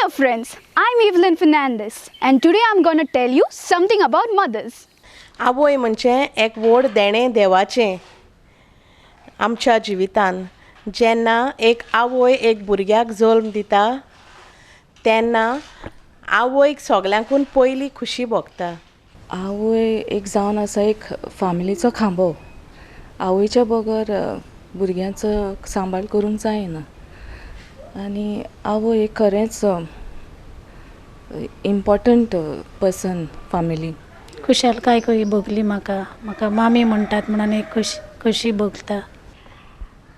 Hello friends, I'm Evelyn Fernandez and today I'm going to tell you something about mothers. आवय म्हणजे एक व्हड देणें देवाचें आमच्या जिवितान. जेन्ना एक आवय एक भुरग्याक जल्म दिता तेन्ना आवयक सगल्यांकून पयली खुशी भोगता. आवय एक जावन आसा एक फॅमिलीचो खांबो. आवयच्या बगर भुरग्यांचो सांबाळ करूंक जायना आनी आवय एक खरेंच इम्पॉर्टंट पर्सन फॅमिली. खुशालकाय कशी भोगली म्हाका मामी म्हणटात म्हणून एक खोशी भोगता.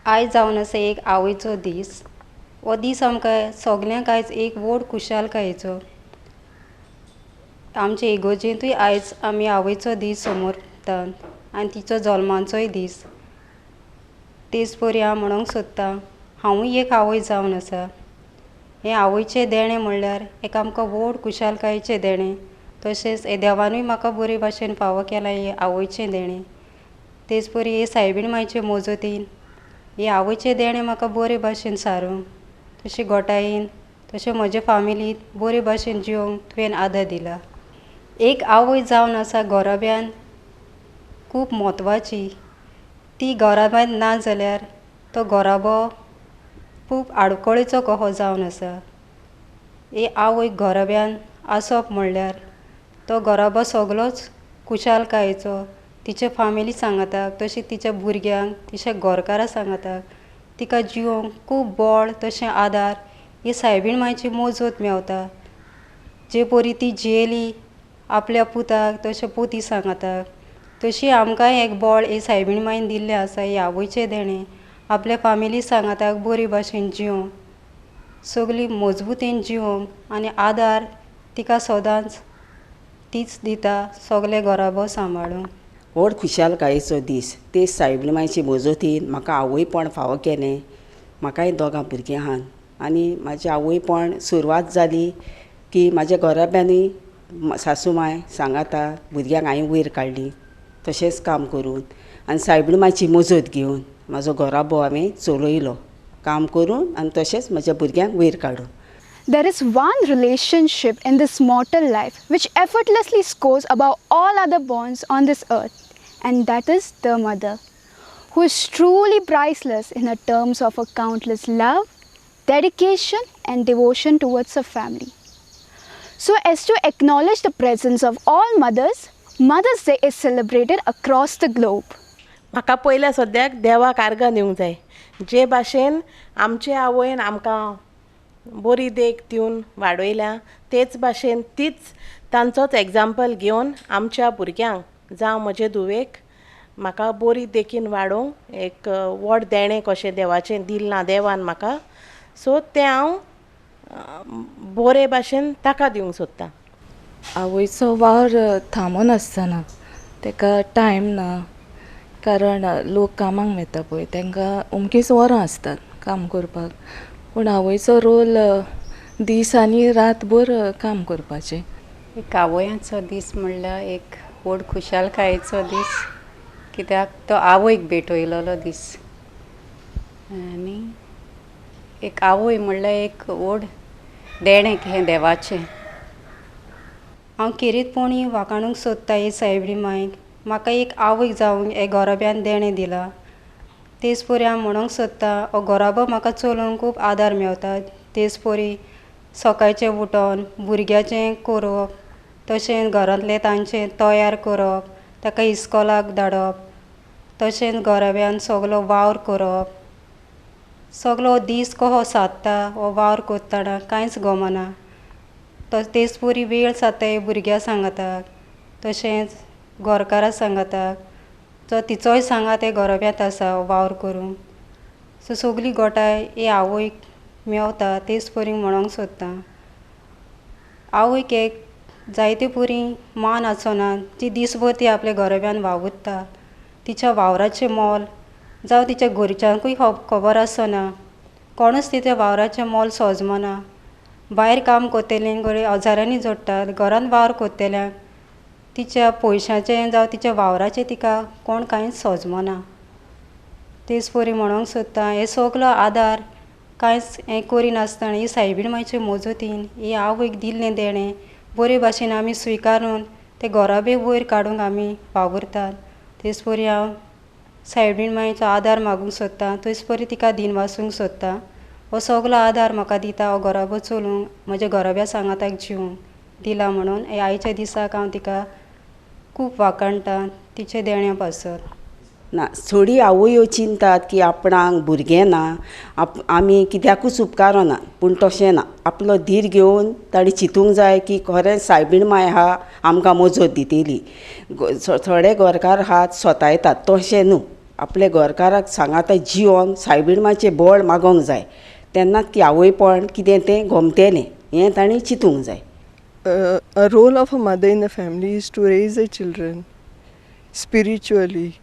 आयज जावन आसा एक आवयचो दीस. हो दीस आमकां सगल्यांक आयज एक व्हड खुशालकायेचो. आमचे इगोर्जेंतूय आयज आमी आवयचो दीस समोरतात आनी तिचो जल्माचोय दीस. तेच परी हांव म्हणूंक सोदतां हांवूय एक आवय जावन आसा. हें आवयचें देणें म्हणल्यार एक आमकां व्हड खुशालकायेचें देणें. तशेंच हे देवानूय म्हाका बरे भाशेन फावो केलां हें आवयचें देणें. तेच परी हे सायबीण मांयचे मोजतीन हें आवयचें देणें म्हाका बरे भाशेन सारूंक तशें गोठायेन तशें म्हजे फॅमिलींत बरे भाशेन जिवंक तुवें आदार दिला. एक आवय जावन आसा घोराब्यान खूब म्हत्वाची. ती घोराब्यान ना जाल्यार तो घोराबो खूब आडकोळेचो कहो जावन आसा. हे आवय घोराब्यान आसप म्हणल्यार तो घोराबो सगलोच खुशालकायेचो तिचे फॅमिली सांगता तशें तिच्या भुरग्यांक तिच्या घोरकारां सांगता तिका जिवंक खूब बळ तशें आदार ही सायबीण मांयची मोजत मेवता. जे परी ती जियेली आपल्या पुताक तशें पोती सांगता तशी आमकांय एक बळ हे सायबीण मांयन दिल्लें आसा. हे आवयचें देणें आपल्या फॅमिली सांगता बरे भाशेन जिवंक सगलीं मजबूतेन जिवंक आनी आदार तिका सदांच तीच दिता सगले घोराबो सांबाळूंक. व्हड खुशालकायेचो दीस. ते सायबीण मांयचे मोजतीन म्हाका आवयपण फावो केलें. म्हाकाय दोगां भुरगीं आहात आनी म्हाजें आवयपण सुरवात जाली की म्हाज्या घोराब्यांनी सासू मांय सांगता भुरग्यांक हांवें वयर काडलीं तशेंच काम करून आनी सायबीण मांयची मोजत घेवन म्हाजो घोराबो हांवें चलयलो काम करून आनी तशेंच म्हज्या भुरग्यांक वयर काडून. There is one relationship in this mortal life which effortlessly scores above all other bonds on this earth, and that is the mother, who is truly priceless in her terms of her countless love, dedication and devotion towards her family. So as to acknowledge the presence of all mothers, Mother's Day is celebrated across the globe. म्हाका पयल्या सद्याक देवाक आर्गां दिवंक जाय. जे भाशेन आमचे आवयन आमकां बरी देख दिवन वाडयल्या तेच भाशेन तीच तांचोच एग्जाम्पल घेवन आमच्या भुरग्यांक जावं म्हजे धुवेक म्हाका बरी देखीन वाडोवंक एक व्हड देणें कशें देवाचें दिलां देवान म्हाका. सो तें हांव बरे भाशेन ताका दिवंक सोदतां. आवयचो वावर थांबून आसतना ताका टायम ना कारण लोक कामाक वता पळय तांकां अमकींच वरां आसतात काम करपाक. पूण आवयचो रोल दीस आनी रातभर काम करपाचें. एक आवयांचो दीस म्हणल्यार एक व्हड खुशालकायेचो दीस कित्याक तो आवयक भेटयलोलो दीस. आनी एक आवय म्हणल्यार एक व्हड देणें हें देवाचें. हांव खेरीतपणी वाखाणूंक सोदतां हे सायबीण मांयक. म्हाका एक आवय जावंक हे घोराब्यान देणें दिलां. तेच परी हांव म्हणूंक सोदतां हो घोराबो म्हाका चलोवंक खूब आदार मेवता. तेच परी सकाळचें उठोन भुरग्याचें करप तशेंच घरांतलें तांचें तयार करप ताका इस्कॉलाक धाडप तशेंच घोराब्यान सगलो वावर करप. सगलो दीस कसो सादता हो वावर करतना कांयच गमना. तेच परी वेळ जाता भुरग्यां सांगता तशेंच घोरकारां सांगता जो तिचोय सांगात हे घोराब्यांत आसा वावर करूंक. सो सगलीं गोठाय हे आवयक मेवता तेच परी म्हणूंक सोदतां. आवयक एक जायते परी मान आसना. ती दिसभर ती आपल्या घोराब्यान वावुरता. तिच्या वावराचें मोल जावं तिच्या घरच्यांकूय खबर आसना. कोणूच तिच्या वावराचें मोल समजना. भायर काम करतल्यांक हजारांनी जोडटात. घरांत वावर करतल्यांक तिच्या पयशांचें जावं तिच्या वावराचें तिका कोण कांयच समजना. तेच परी म्हणूंक सोदतां हे सगलो आदार कांयच हें करिनासतना ही सायबीण मायचे मजतीन ही आवयक दिल्लें देणें बरे भाशेन आमी स्विकारून ते घोराबे वयर काडूंक आमी वावुरतात तेच परी हांव सायबीण मायेचो आदार मागूंक सोदतां थंयच परी तिका दिन वासूंक सोदतां हो सगलो आदार म्हाका दिता हो घोराबो चलोवंक म्हज्या घोराब्या सांगाताक जिवंक दिला म्हणून हे आयच्या दिसाक हांव तिका खूब वाखाणटां तिचे देण्या पासत ना थोडी आवयो चिंतात की आपणाक भुरगें ना आमी कित्याकूच उपकारो ना पूण तशें ना आपलो धीर घेवन ताणें चिंतूंक जाय की खरेंच सायबीण माय आहा आमकां मजत दितली थोडे गोरकार आहात स्वता येतात तशें न्हू आपले गोरकाराक सांगाता जिवोंक सायबीण मायचें बळ मागोंक जाय तेन्नाच ती आवयपण कितें तें गोमतेलें हें ताणें चिंतूंक जाय A role of a mother in the family is to raise the children spiritually,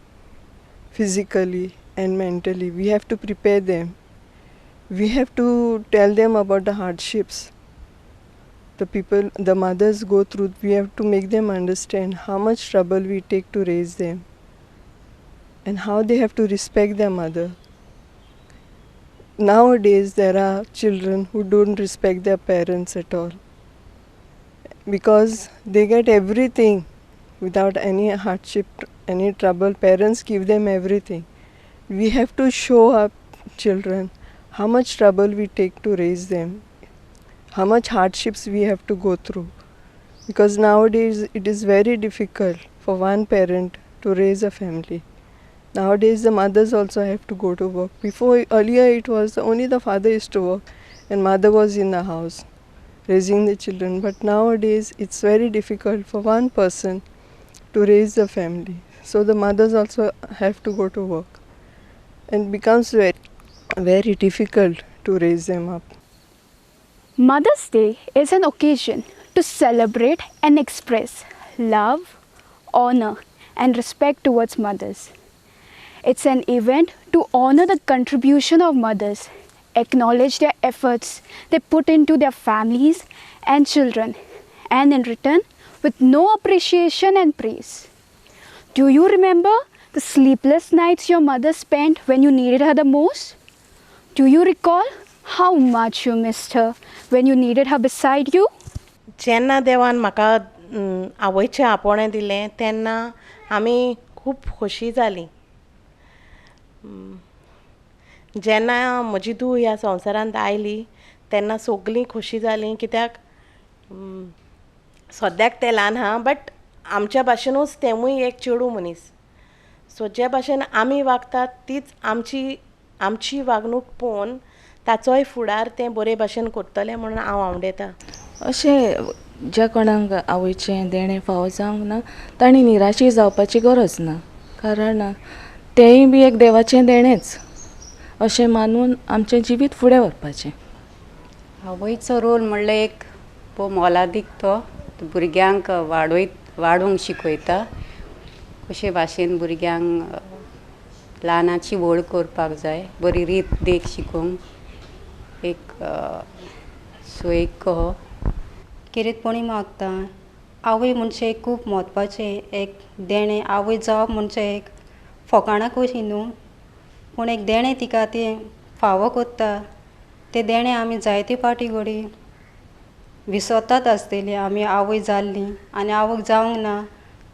physically and mentally. We have to prepare them. We have to tell them about the hardships the mothers go through. We have to make them understand how much trouble we take to raise them and how they have to respect their mother. Nowadays there are children who don't respect their parents at all, because they get everything without any hardship, any trouble. Parents give them everything. We have to show our children how much trouble we take to raise them, how much hardships we have to go through, because nowadays it is very difficult for one parent to raise a family. Nowadays the mothers also have to go to work. Earlier it was only the father used to work and mother was in the house raising the children, but nowadays it's very difficult for one person to raise the family, so the mothers also have to go to work and becomes very, very difficult to raise them up. Mother's Day is an occasion to celebrate and express love, honor, and respect towards mothers. It's an event to honor the contribution of mothers, acknowledge their efforts they put into their families and children, and in return, with no appreciation and praise. Do you remember the sleepless nights your mother spent when you needed her the most? Do you recall how much you missed her when you needed her beside you? जेन्ना देवान म्हाका आवयचें आपोणें दिलें तेन्ना आमी खूब खोशी जालीं जेन्ना म्हजी धूव ह्या संवसारांत आयली तेन्ना सगळीं खोशी जालीं कित्याक सद्याक तें ल्हान आहा बट आमच्या भाशेनूच तेवूय एक चेडूं मनीस सो जे भाशेन आमी वागतात तीच आमची वागणूक पळोवन ताचोय फुडार तें बरे भाशेन करतलें म्हणून हांव आवडयतां अशें ज्या कोणाक आवयचें देणें फावो जावंक ना तांणी निराशी जावपाची गरज ना कारण तेंय बी एक देवाचें देणेंच अशें मानून आमचें जिवीत फुडें व्हरपाचें आवयचो रोल म्हणल्यार एक मोलादीक तो भुरग्यांक वाडोवंक शिकयता कशे भाशेन भुरग्यांक ल्हानाची व्हड करपाक जाय बरी रीत देख शिकोवंक एक सो एक कहो किरीतपणी मागता आवय म्हणजे खूब म्हत्वाचें एक देणें आवय जावप म्हणजे एक फकाणां कशी न्हू पूण एक देणें तिका तें फावो कोत्ता तें देणें आमी जायते पाटी घडी विसरतात आसतलीं आमी आवय जाल्लीं आनी आवय जावंक ना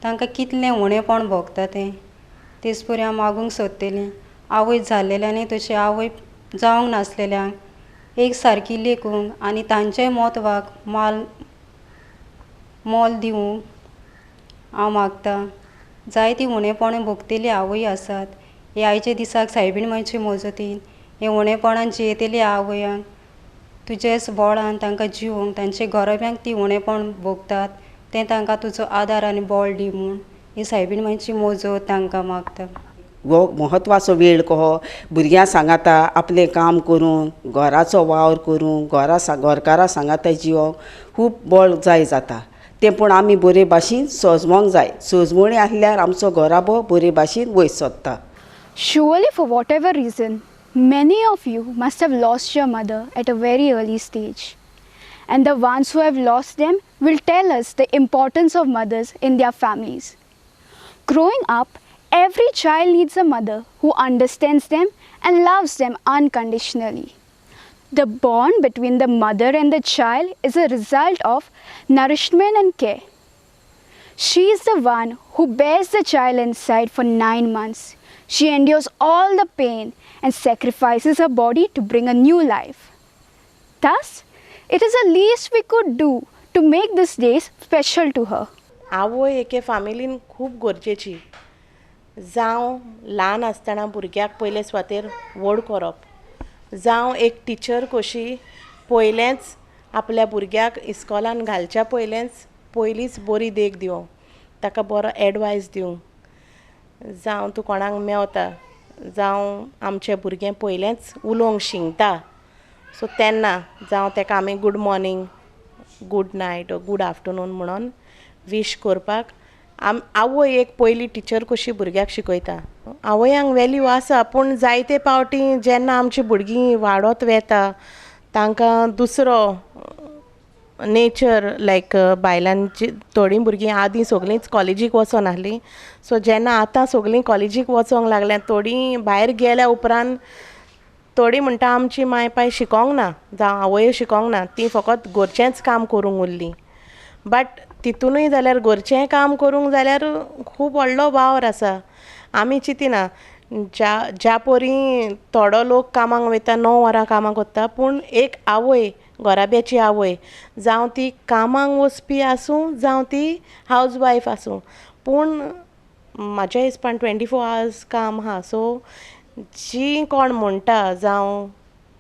तांकां कितलें उणेंपण भोगता तेच परी हांव मागूंक सोदतलीं आवय जाल्लेल्यांनी तशें आवय जावंक नासलेल्यांक एक सारकी लेखूंक आनी तांचेय म्हत्वाक मोल दिवंक हांव मागतां जायतीं उणेंपणां भोगतली आवय आसात हे आयचे दिसाक सायबीण मायचे मजतीन हे उणेंपणान जियेतली आवयांक तुजेच बोळान तांकां जिवोवंक तांचे घोराब्यांक ती उणेंपण भोगतात तें तांकां तुजो आदार आनी बोळ दी म्हूण ही सायबीण मायची मजत तांकां मागता हो म्हत्वाचो वेळ कहो भुरग्यां सांगाता आपलें काम करून घराचो वावर करून घरकारां सांगाता जिवोवंक खूब बळ जाय जाता तें पूण आमी बरे भाशेन सजमोंक जाय सजमणी आसल्यार आमचो घोराबो बरे भाशेन वयर सरता Surely, for whatever reason, many of you must have lost your mother at a very early stage. And the ones who have lost them will tell us the importance of mothers in their families. Growing up, every child needs a mother who understands them and loves them unconditionally. The bond between the mother and the child is a result of nourishment and care. She is the one who bears the child inside for 9 months. She endures all the pain and sacrifices her body to bring a new life. Thus, it is the least we could do to make this day special to her. आवय एके फामिलीन खूब गरजेची. जावं ल्हान आसतना भुरग्याक पयले स्वातेर व्हड करप, जावं एक टिचर कशी पयलेंच आपल्या भुरग्याक इस्कॉलान घालच्या पयलींच बरी देख दिवं, ताका बरो एडवायस दिवं. जावं तूं कोणाक मेवता, जावं आमचें भुरगें पयलेंच उलोवंक शिंकता, सो तेन्ना जावं ताका आमी गूड मॉर्निंग, गूड नायट ओ गूड आफ्टरनून म्हणून वीश करपाक आवय एक पयली टिचर कशी भुरग्याक शिकयता. आवयांक वॅल्यू आसा, पूण जायते पावटी जेन्ना आमचीं भुरगीं वाडत वेता, तांकां दुसरो नेचर लायक बायलांची थोडीं भुरगीं आदीं सगळींच कॉलेजीक वचोन आसलीं, सो जेन्ना आतां सगळीं कॉलेजीक वचोंक लागल्यां, थोडीं भायर गेल्या उपरांत थोडीं म्हणटा आमची माय पाय शिकोंक ना, जावं आवय शिकोंक ना, ती फकत घरचेंच काम करूंक उरलीं. बट तितूनय जाल्यार घरचें काम करूंक जाल्यार खूब व्हडलो वावर आसा. आमी चिंतिना ज्या परी थोडो लोक कामाक वयता, 9 वरां कामाक वता, पूण एक आवय, घोराब्याची आवय, जावं ती कामाक वचपी आसूं जावं ती हावज वायफ आसूं, पूण म्हाज्या हिसपान 24 hours काम आहा. सो जी कोण म्हणटा, जावं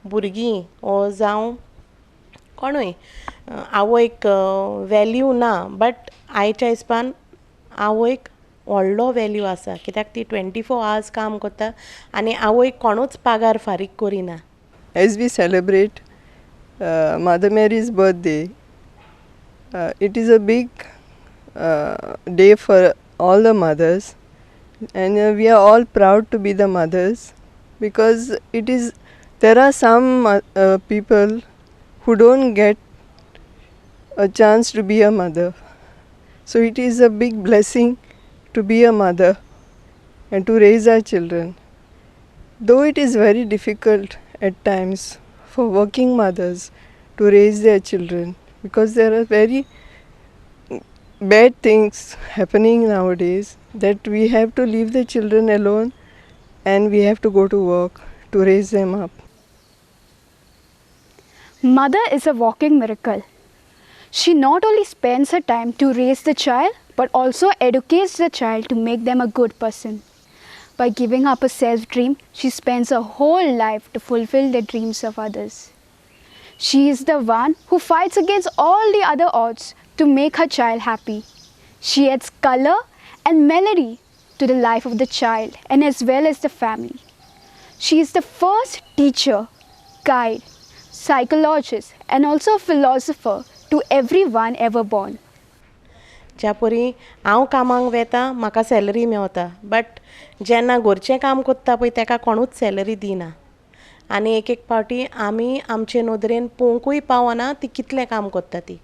भुरगीं ओ जावं कोणूय आवयक वॅल्यू ना, बट आयच्या हिसपान आवयक व्हडलो वॅल्यू आसा, कित्याक ती 24 hours काम करता आनी आवयक कोणूच पागार फारीक करिना. As we celebrate Mother Mary's birthday, it is a big day for all the mothers, and we are all proud to be the mothers, because there are some people who don't get a chance to be a mother. So it is a big blessing to be a mother and to raise our children. Though it is very difficult at times for working mothers to raise their children, because there are very bad things happening nowadays, that we have to leave the children alone and we have to go to work to raise them up. Mother is a walking miracle. She not only spends her time to raise the child, but also educates the child to make them a good person. By giving up a self-dream, she spends her whole life to fulfill the dreams of others. She is the one who fights against all the other odds to make her child happy. She adds color and melody to the life of the child and as well as the family. She is the first teacher, guide, psychologist and also a philosopher to everyone ever born. ज्या परी हांव कामाक वेता, म्हाका salary Mewat, but जेन्ना घरचें काम कोत्ता पळय ताका कोणूच सॅलरी दिना. आनी एक एक पावटी आमी आमचे नदरेन पळोवंकूय पावना ती कितलें काम कोत्ता ती.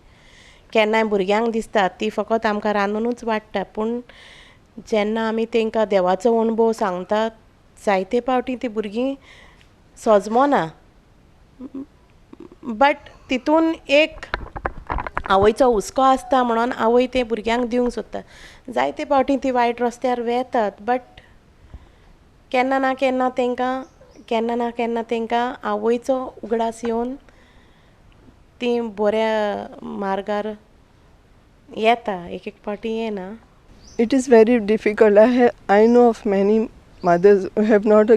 केन्नाय भुरग्यांक दिसता ती फकत आमकां रांदूनच वाडटा, पूण जेन्ना आमी तांकां देवाचो अणभव सांगतात, जायते पावटी तीं भुरगीं सोजमोना. बट तितून एक आवयचो हुस्को आसता म्हणून आवय ते भुरग्यांक दिवंक सोदता. जायते पावटी ती वायट रस्त्यार वेतात, बट केन्ना ना केन्ना तांकां आवयचो उगडास येवन ती बऱ्या मार्गार येता, एक एक पावटी येना. It is very difficult. I know of many mothers who have not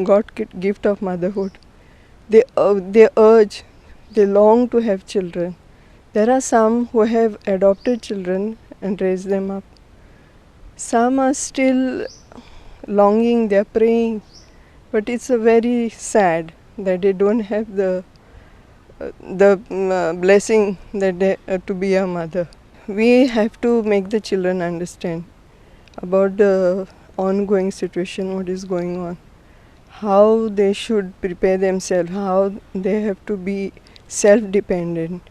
got gift of motherhood. They urge, they long to have children. There are some who have adopted children and raised them up. Some are still longing, they are praying, but it's a very sad that they don't have the blessing that they to be a mother. We have to make the children understand about the ongoing situation, what is going on, how they should prepare themselves, how they have to be self-dependent,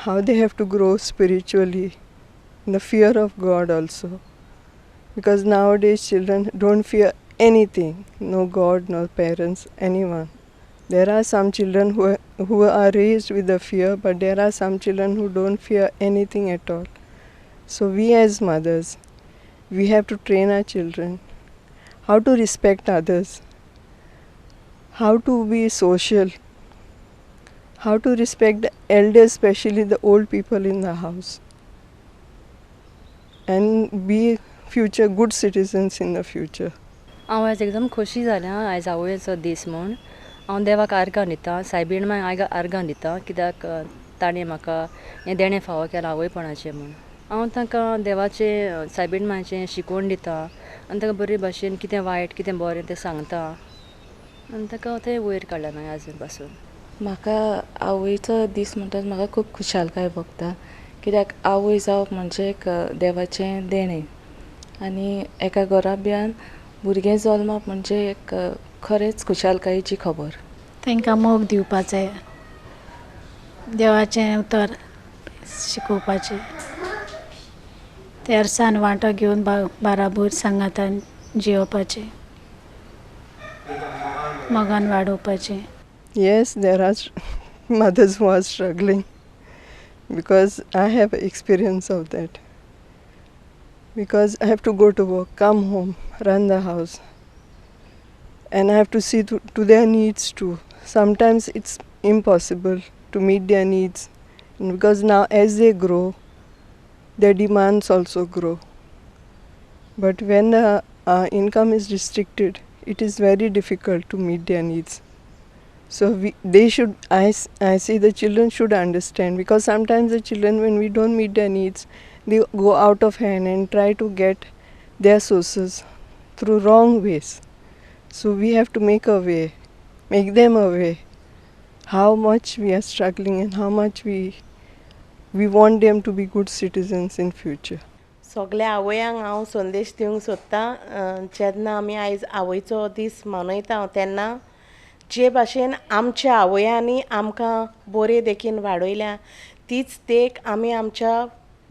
how they have to grow spiritually, in the fear of God also. Because nowadays children don't fear anything, no God, no parents, anyone. There are some children who are raised with the fear, but there are some children who don't fear anything at all. So we as mothers, we have to train our children how to respect others, how to be social, how to respect the elders, especially the old people in the house, and be future good citizens in the future. हांव आयज एकदम खोशी जालें आयज आवयचो दीस म्हूण हांव देवाक आर्गां दितां सायबीण मांय आर्गां दितां कित्याक ताणें म्हाका हें देणें फावो केलां आवयपणाचें म्हूण हांव तांकां देवाचें सायबीण मांयचें शिकोवन दितां आनी ताका बरे भाशेन कितें वायट कितें बरें तें सांगता आनी ताका तें वयर काडलां हांवें आजून पासून. म्हाका आवयचो दीस म्हणटा म्हाका खूब खुशालकाय भोगता कित्याक आवय जावप म्हणजे एक देवाचें देणें आनी एका घोराब्यान भुरगें जल्मप म्हणजे एक खरेंच खुशालकायेची खबर. तांकां मोग दिवपाचें देवाचें उतर शिकोवपाचें तेर्सान वांटो घेवन बाराबोर सांगातान जियोवपाचें मोगान वाडोवपाचें. Yes, there are mothers who are struggling because I have experience of that. Because I have to go to work, come home, run the house, and I have to see to their needs too. Sometimes it's impossible to meet their needs because now as they grow, their demands also grow. But when the income is restricted, it is very difficult to meet their needs. So they should, I see the children should understand, because sometimes the children, when we don't meet their needs, they go out of hand and try to get their sources through wrong ways. So we have to make them aware how much we are struggling and how much we want them to be good citizens in future. सगल्या आवयांक हांव संदेश दिवंक सोदतां जेन्ना आमी आयज आवयचो दीस मनयता तेन्ना जे भाशेन आमच्या आवयांनी आमकां बरे देखीन वाडयल्या तीच देख आमी आमच्या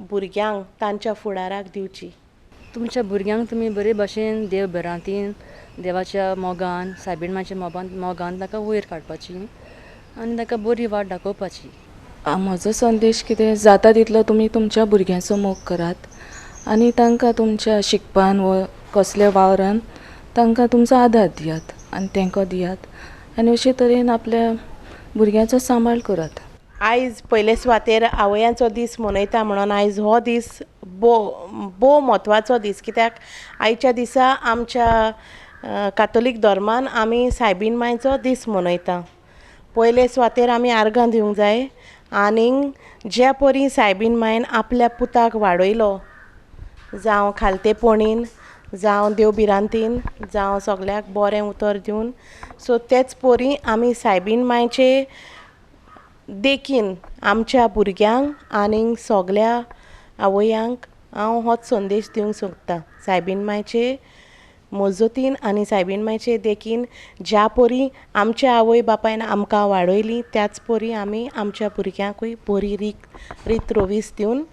भुरग्यांक तांच्या फुडाराक दिवची. तुमच्या भुरग्यांक तुमी बरे भाशेन देव बरातीन देवाच्या मोगान सायबीण मांयच्या मोगान ताका वयर काडपाची आनी ताका बरी वाट दाखोवपाची. म्हजो संदेश कितें जाता तितलो तुमी तुमच्या भुरग्यांचो मोग करात आनी तांकां तुमच्या शिकपान व कसल्या वावरान तांकां तुमचो आदार दियात आनी तांकां दियात आनी अशे तरेन आपल्या भुरग्यांचो सांबाळ करात. आयज पयले सुवातेर आवयांचो दीस मनयता म्हणून आयज हो दीस भोव म्हत्वाचो दीस कित्याक आयच्या दिसा आमच्या कातोलीक धर्मान आमी सायबीण मांयचो दीस मनयता. पयले सुवातेर आमी आर्गां दिवंक जाय आनीक ज्या परी सायबीण मांयन आपल्या पुताक वाडयलो जावं खालतेपणीन जावं देवबिरांतीन जावं सगल्याक बरें उतर दिवन सो तेच परी आमी सायबीण मांयचे देखीन आमच्या भुरग्यांक आनीक सगल्या आवयांक हांव होच संदेश दिवंक सोदतां. सायबीण मांयचे मजतीन आनी सायबीण मांयचे देखीन ज्या परी आमच्या आवय बापायन आमकां वाडयली त्याच परी आमी आमच्या भुरग्यांकूय बरी रीत रोवीस दिवन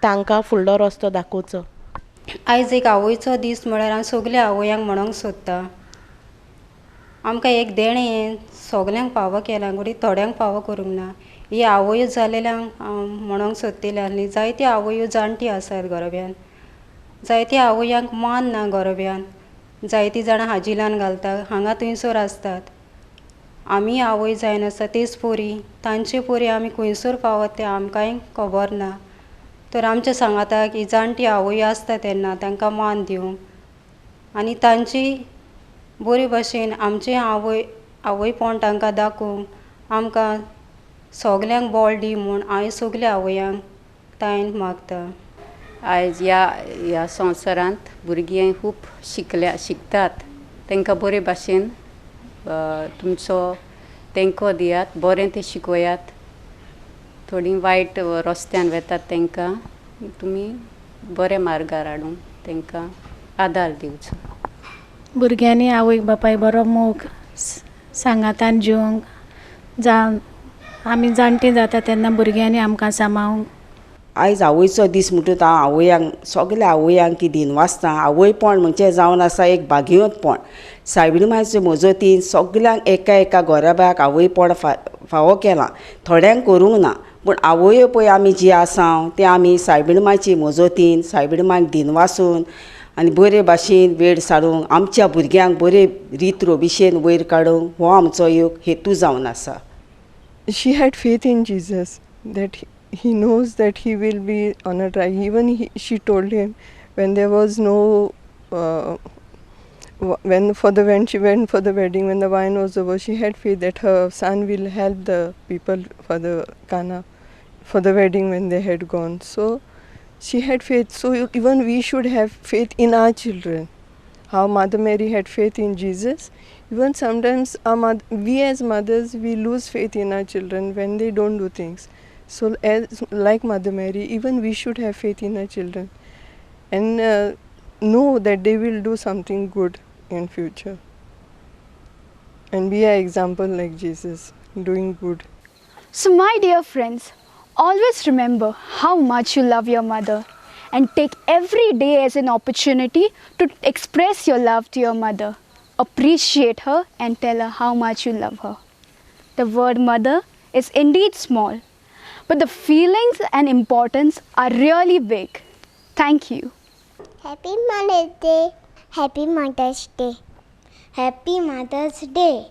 तांकां फुडलो रस्तो दाखोवचो. आयज एक आवयचो दीस म्हळ्यार हांव सगल्या आवयांक म्हणूंक सोदतां आमकां एक देणें सगल्यांक फावो केलां घडी थोड्यांक फावो करूंक ना. ही आवयो जालेल्यांक हांव म्हणूंक सोदतलें आनी जायत्यो आवयो जाणटी आसात घोराब्यान. जायत्या आवयांक मान ना घोराब्यान. जायतीं जाणां हाजिलान घालता हांगा थंयसर आसतात. आमी आवय जायन आसा तेच पोरी तांचे पोरी आमी खंयसर पावत तें आमकांय खबर ना. तर आमच्या सांगाताक ही जाणटी आवय आसता तेन्ना तांकां मान दिवंक आनी तांची बरे भाशेन आमचें आवयपण तांकां दाखोवंक आमकां सगल्यांक बळ दी म्हूण हांव सगल्या आवयांक तायन मागता. आयज ह्या संवसारांत भुरगीं खूब शिकतात तांकां बरे भाशेन तुमचो तेंको दियात बरें तें शिकोयात. थोडीं वायट रस्त्यान वेतात तांकां तुमी बरे मार्गार हाडूंक तांकां आदार दिवचो. भुरग्यांनी आवय बापाय बरो मोग सांगातान जिवंक जावं आमी जाणटी जाता तेन्ना भुरग्यांनी आमकां सांबाळूंक आयज आवयचो दीस म्हणटूच हांव आवयांक सगल्या आवयांक की दिनवासता आवयपण म्हणजे जावन आसा एक भागियोतपण. सायबीण मांयचे मजतीन सगल्यांक एका एका गोऱ्याबायक आवयपण फावो केलां. थोड्यांक करूंक ना, पूण आवयो पळय आमी जी आसा ते आमी सायबीण मांयचे मजतीन सायबीण मांयक दिनवासून आनी बरे भाशेन वेळ सारूंक आमच्या भुरग्यांक बरे रीत रोबीशेन वयर काडूंक हो आमचो एक हेतू जावन आसा. She had faith in Jesus, that he knows that he will be on a track. Even she told him when there was no when she went for the wedding, when the wine was over, she had faith that her son will help the people for the kana, for the wedding when they had gone. So she had faith. So even we should have faith in our children. How Mother Mary had faith in Jesus. Even sometimes we as mothers, we lose faith in our children when they don't do things. So like Mother Mary, even we should have faith in our children and know that they will do something good in future. And be an example like Jesus, doing good. So, my dear friends, always remember how much you love your mother and take every day as an opportunity to express your love to your mother. Appreciate her and tell her how much you love her. The word mother is indeed small, but the feelings and importance are really big. Thank you. Happy Mother's Day. Happy Mother's Day. Happy Mother's Day.